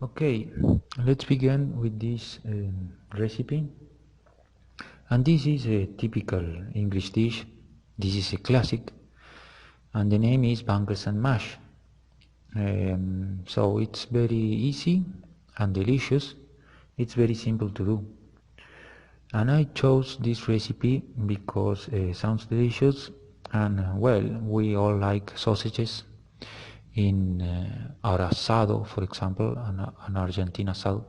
Okay, let's begin with this recipe. And this is a typical English dish. This is a classic, and the name is bangers and mash. So it's very easy and delicious. It's very simple to do. And I chose this recipe because it sounds delicious, and well, we all like sausages in our asado, for example, an Argentine asado.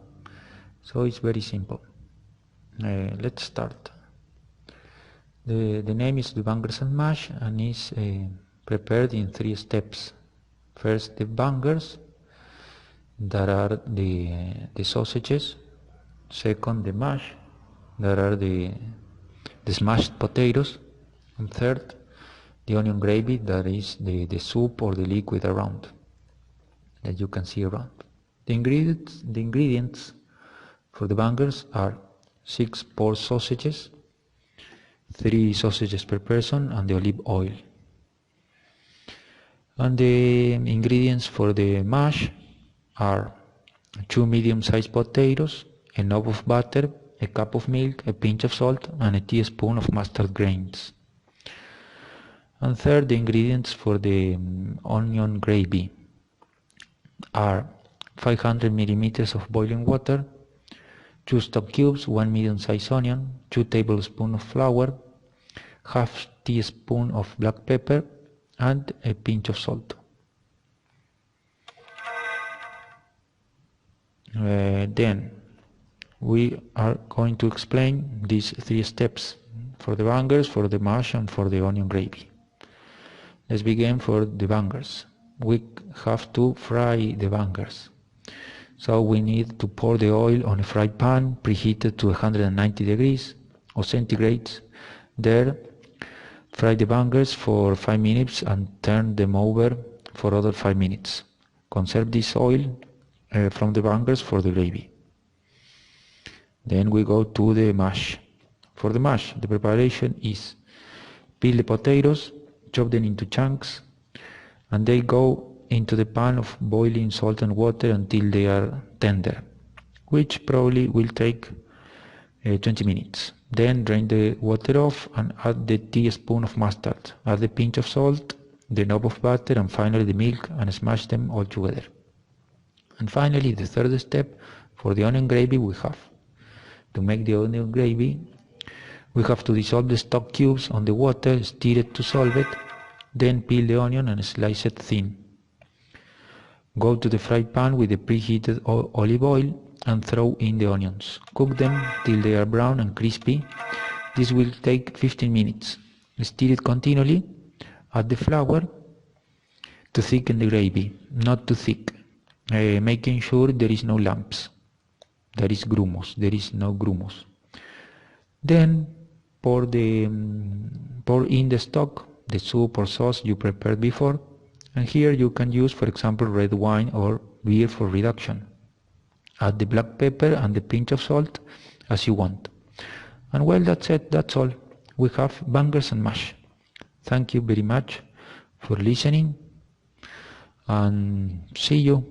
So it's very simple. Let's start. The name is the bangers and mash and is prepared in 3 steps. First, the bangers, that are the sausages. Second, the mash, that are the smashed potatoes. And third, the onion gravy, that is the soup or the liquid around that you can see around. The ingredients for the bangers are 6 pork sausages, 3 sausages per person, and the olive oil. And the ingredients for the mash are 2 medium-sized potatoes, a knob of butter, a cup of milk, a pinch of salt, and a teaspoon of mustard grains. And third, the ingredients for the onion gravy are 500 milliliters of boiling water, 2 stock cubes, 1 medium-sized onion, 2 tablespoons of flour, half teaspoon of black pepper, and a pinch of salt. Then we are going to explain these 3 steps for the bangers, for the mash, and for the onion gravy. Let's begin for the bangers. We have to fry the bangers. So we need to pour the oil on a fry pan preheated to 190 degrees or centigrades. There, fry the bangers for 5 minutes and turn them over for other 5 minutes. Conserve this oil from the bangers for the gravy. Then we go to the mash. For the mash, the preparation is peel the potatoes, chop them into chunks, and they go into the pan of boiling salt and water until they are tender, which probably will take 20 minutes. Then drain the water off and add the teaspoon of mustard, add the pinch of salt, the knob of butter, and finally the milk, and smash them all together. And finally, the third step, for the onion gravy, we have to make the onion gravy. We have to dissolve the stock cubes on the water, stir it to solve it, then peel the onion and slice it thin. Go to the fry pan with the preheated olive oil and throw in the onions. Cook them till they are brown and crispy. This will take 15 minutes. Stir it continually. Add the flour to thicken the gravy, not too thick, making sure there is no lumps. There is no grumos. Then pour in the stock, the soup or sauce you prepared before, and here you can use, for example, red wine or beer for reduction. Add the black pepper and the pinch of salt as you want. And well, that's it, that's all. We have bangers and mash. Thank you very much for listening, and see you.